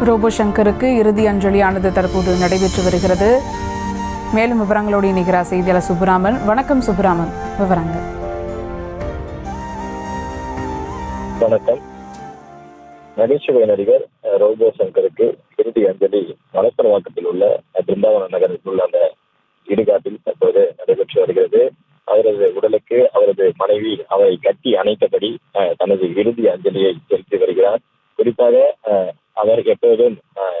Robot சங்கருக்கு இறுதி அஞ்சலியானது தற்போது நடைபெற்று வருகிறது. மேலும் விவரங்களோடு இணைகிறார் செய்தியாளர் சுப்புராமன். வணக்கம் சுப்புராமன், விவரங்கள். வணக்கம். நகைச்சுவை நடிகர் ரோபோ சங்கருக்கு இறுதி அஞ்சலி மலப்பரவாக்கத்தில் உள்ள பிருந்தாவன நகரில் உள்ள அந்த இடுகாட்டில் தற்போது நடைபெற்று வருகிறது. அவரது உடலுக்கு அவரது மனைவி அவரை கட்டி அணைத்தபடி தனது இறுதி அஞ்சலியை செலுத்தி வருகிறார். குறிப்பாக அவர் எப்போதும்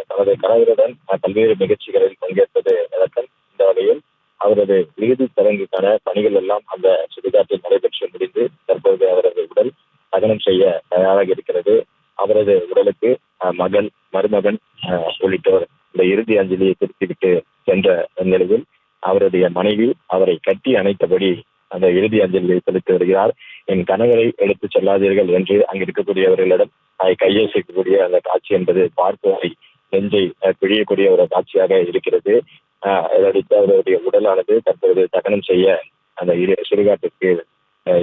தனது கணவருடன் பல்வேறு நிகழ்ச்சிகளில் பங்கேற்பது வழக்கம். இந்த வகையில் அவரது இறுதி சடங்குக்கான பணிகள் எல்லாம் அந்த சுடுகாட்டில் நடைபெற்று முடிந்து தற்போது அவரது உடல் தகனம் செய்ய தயாராக இருக்கிறது. அவரது உடலுக்கு மகன், மருமகன் உள்ளிட்டோர் இந்த இறுதி அஞ்சலியை செலுத்திவிட்டு சென்ற நிலையில் அவருடைய மனைவி அவரை கட்டி அணைத்தபடி அந்த இறுதி அஞ்சலியை செலுத்தி வருகிறார். என் கணவரை எடுத்துச் செல்லாதீர்கள் என்று அங்கு இருக்கக்கூடியவர்களிடம் கையசைக்கக்கூடிய அந்த காட்சி என்பது பார்ப்போரை நெஞ்சை பிழியக்கூடிய ஒரு காட்சியாக இருக்கிறது. அதற்கு அவருடைய உடலானது தற்போது தகனம் செய்ய அந்த சுடுகாட்டிற்கு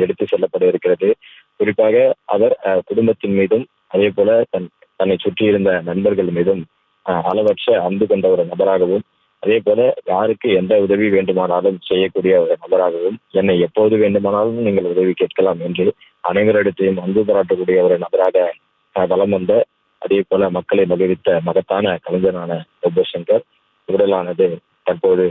எடுத்து செல்லப்பட இருக்கிறது. குறிப்பாக அவர் குடும்பத்தின் மீதும் அதே போல தன்னை சுற்றியிருந்த நண்பர்கள் மீதும் அளவற்ற அன்பு கொண்ட ஒரு நபராகவும், அதே போல யாருக்கு எந்த உதவி வேண்டுமானாலும் செய்யக்கூடிய ஒரு நபராகவும், என்னை எப்போது வேண்டுமானாலும் நீங்கள் உதவி கேட்கலாம் என்று அனைவரிடத்தையும் அன்பு பாராட்டக்கூடிய ஒரு நபராக வலம் வந்த, அதே போல மக்களை மகிழ்வித்த மகத்தான கலைஞரான ரோபோ சங்கர் உடலானது தற்போது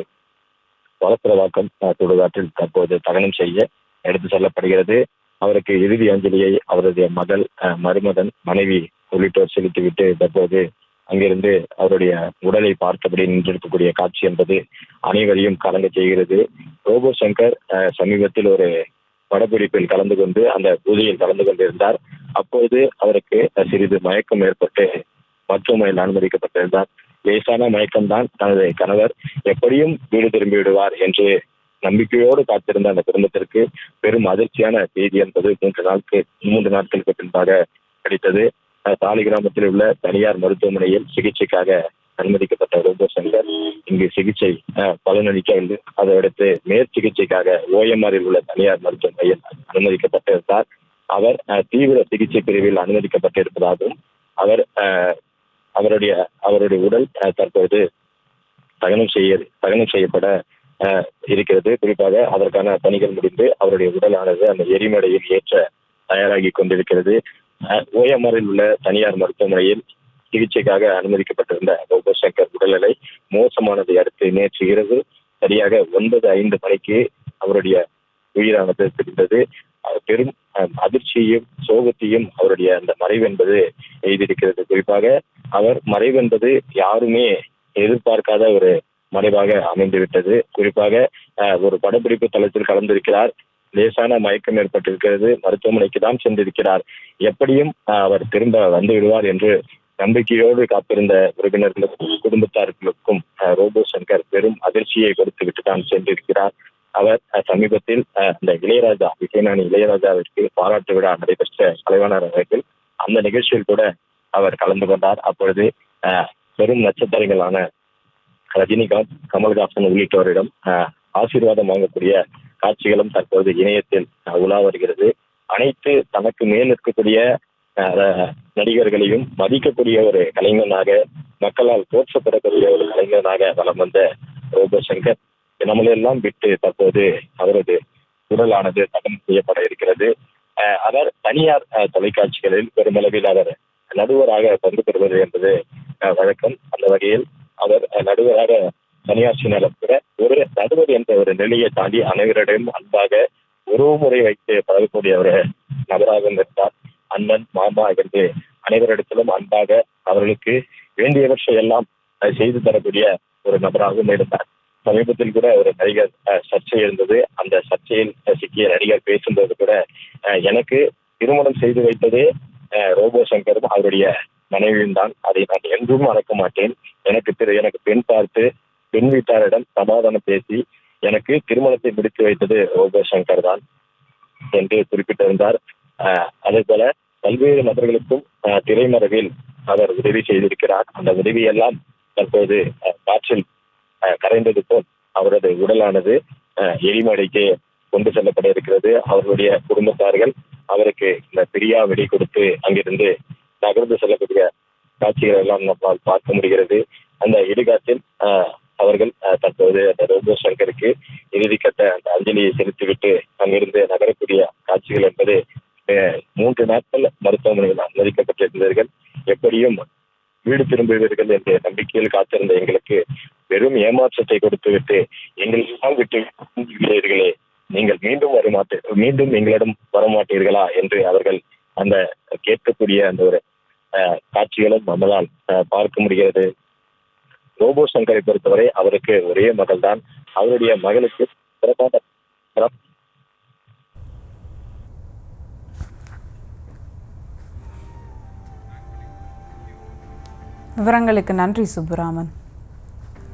வலப்பிரவாக்கம் சுடுகாட்டில் தற்போது தகனம் செய்ய எடுத்து செல்லப்படுகிறது. அவருக்கு இறுதி அஞ்சலியை அவருடைய மகள், மருமகன், மனைவி உள்ளிட்டோர் செலுத்திவிட்டு தற்போது அங்கிருந்து அவருடைய உடலை பார்த்தபடி நின்றிருக்கக்கூடிய காட்சி என்பது அனைவரையும் கலங்க செய்கிறது. ரோபோ சங்கர் சமீபத்தில் ஒரு படப்பிடிப்பில் கலந்து கொண்டு அந்த பூஜையில் கலந்து கொண்டிருந்தார். அப்போது அவருக்கு சிறிது மயக்கம் ஏற்பட்டு மருத்துவமனையில் அனுமதிக்கப்பட்டிருந்தார். லேசான மயக்கம்தான். தனது கணவர் எப்படியும் வீடு திரும்பி விடுவார் என்று நம்பிக்கையோடு காத்திருந்த அந்த குடும்பத்திற்கு பெரும் அதிர்ச்சியான செய்தி என்பது 3 நாட்களுக்கு பின்பாக கிடைத்தது. சாலிகிராமத்தில் உள்ள தனியார் மருத்துவமனையில் சிகிச்சைக்காக அனுமதிக்கப்பட்ட ரோபோ சங்கர் இங்கு சிகிச்சை பலனளிக்கவில்லை. அதையடுத்து மேற்சிகிச்சைக்காக OMRல் உள்ள தனியார் மருத்துவமனையில் அனுமதிக்கப்பட்டிருந்தார். அவர் தீவிர சிகிச்சை பிரிவில் அனுமதிக்கப்பட்டிருப்பதாகவும் அவருடைய உடல் தற்போது தகனம் செய்யப்பட இருக்கிறது. குறிப்பாக அதற்கான பணிகள் முடிந்து அவருடைய உடலானது அந்த எரிமலையில் ஏற்ற தயாராகி கொண்டிருக்கிறது. OMRல் உள்ள தனியார் மருத்துவமனையில் சிகிச்சைக்காக அனுமதிக்கப்பட்டிருந்த ரோபோ சங்கர் உடல்நிலை மோசமானதை அடுத்து நேற்று இரவு சரியாக 9:05 மணிக்கு அவருடைய உயிரானது பிரிந்தது. பெரும் அதிர்ச்சியையும் சோகத்தையும் அவருடைய அந்த மறைவு என்பது எய்திருக்கிறது. குறிப்பாக அவர் மறைவு என்பது யாருமே எதிர்பார்க்காத ஒரு மறைவாக அமைந்துவிட்டது. குறிப்பாக ஒரு படப்பிடிப்பு தளத்தில் கலந்திருக்கிறார். லேசான மயக்கம் ஏற்பட்டிருக்கிறது. மருத்துவமனைக்கு தான் சென்றிருக்கிறார். எப்படியும் அவர் திரும்ப வந்து விடுவார் என்று நம்பிக்கையோடு காத்திருந்த உறவினர்களுக்கும் குடும்பத்தார்களுக்கும் ரோபோ சங்கர் பெரும் அதிர்ச்சியை கொடுத்து விட்டு தான் சென்றிருக்கிறார். அவர் சமீபத்தில் இந்த இளையராஜா, இசைஞானி இளையராஜாவிற்கு பாராட்டு விழா நடைபெற்ற கலைவாணர் அரங்கில் அந்த நிகழ்ச்சியில் கூட அவர் கலந்து கொண்டார். அப்பொழுது பெரும் நட்சத்திரங்களான ரஜினிகாந்த், கமல்ஹாசன் உள்ளிட்டோரிடம் ஆசீர்வாதம் வாங்கக்கூடிய காட்சிகளும் தற்போது இணையத்தில் உலா வருகிறது. அனைத்து தனக்கு மேல் இருக்கக்கூடிய நடிகர்களையும் மதிக்கக்கூடிய ஒரு கலைஞனாக, மக்களால் போற்றப்படக்கூடிய ஒரு கலைஞனாக வலம் வந்த ரோபோ சங்கர் நம்மளெல்லாம் விட்டு தற்போது அவரது உடலானது தகனம் செய்யப்பட இருக்கிறது. அவர் தனியார் தொலைக்காட்சிகளில் பெருமளவில் அவர் நடுவராக பங்கு பெறுவது என்பது வழக்கம். அந்த வகையில் அவர் நடுவராக பணியாற்றினாலும் கூட ஒரு நடுவர் என்ற ஒரு நிலையை தாண்டி அனைவரிடையும் அன்பாக உறவுமுறை வைத்து பழகக்கூடிய ஒரு நபராகவும் இருந்தார். அண்ணன், மாமா என்று அனைவரிடத்திலும் அன்பாக அவர்களுக்கு வேண்டியவற்றை எல்லாம் செய்து தரக்கூடிய ஒரு நபராகவும் இருந்தார். சமீபத்தில் கூட ஒரு நடிகர் சர்ச்சை இருந்தது. அந்த சர்ச்சையில் சிக்கிய நடிகர் பேசும்போது கூட எனக்கு திருமணம் செய்து வைத்ததே ரோபோ சங்கரும் அவருடைய மனைவியும் தான். அதை நான் என்றும் மறக்க மாட்டேன். எனக்கு பெண் பார்த்து பெண் வீட்டாரிடம் சமாதானம் பேசி எனக்கு திருமணத்தை முடித்து வைத்தது ரோபோ சங்கர் தான் என்று குறிப்பிட்டிருந்தார். அதே போல பல்வேறு நபர்களுக்கும் திரைமறைவில் அவர் உதவி செய்திருக்கிறார். அந்த உதவியெல்லாம் தற்போது காற்றில் கரைந்தது போல் அவரது உடலானது எரிமலைக்கு கொண்டு செல்லப்பட இருக்கிறது. அவருடைய குடும்பத்தார்கள் அவருக்கு இந்த பிரியா வெடி கொடுத்து அங்கிருந்து நகர்ந்து செல்லக்கூடிய காட்சிகள் எல்லாம் நம்மால் பார்க்க முடிகிறது. அந்த இடுகாட்டில் அவர்கள் தற்போது அந்த ரோபோ சங்கருக்கு இறுதிக்கட்ட அந்த அஞ்சலியை செலுத்திவிட்டு அங்கிருந்து நகரக்கூடிய காட்சிகள் என்பது 3 நாட்கள் மருத்துவமனையில் அனுமதிக்கப்பட்டிருந்தார்கள். எப்படியும் வீடு திரும்புவீர்கள் என்ற நம்பிக்கையில் காத்திருந்த எங்களுக்கு வெறும் ஏமாற்றத்தை கொடுத்துவிட்டு எங்களெல்லாம் விட்டு விடுவீர்களே, நீங்கள் மீண்டும் எங்களிடம் வரமாட்டீர்களா என்று அவர்கள் அந்த கேட்கக்கூடிய அந்த ஒரு காட்சிகளும் நம்மளால் பார்க்க முடிகிறது. ரோபோ சங்கரை பொறுத்தவரை அவருக்கு ஒரே மகள் தான். அவருடைய மகளுக்கு சிறப்பான விவரங்களுக்கு நன்றி சுப்புராமன்.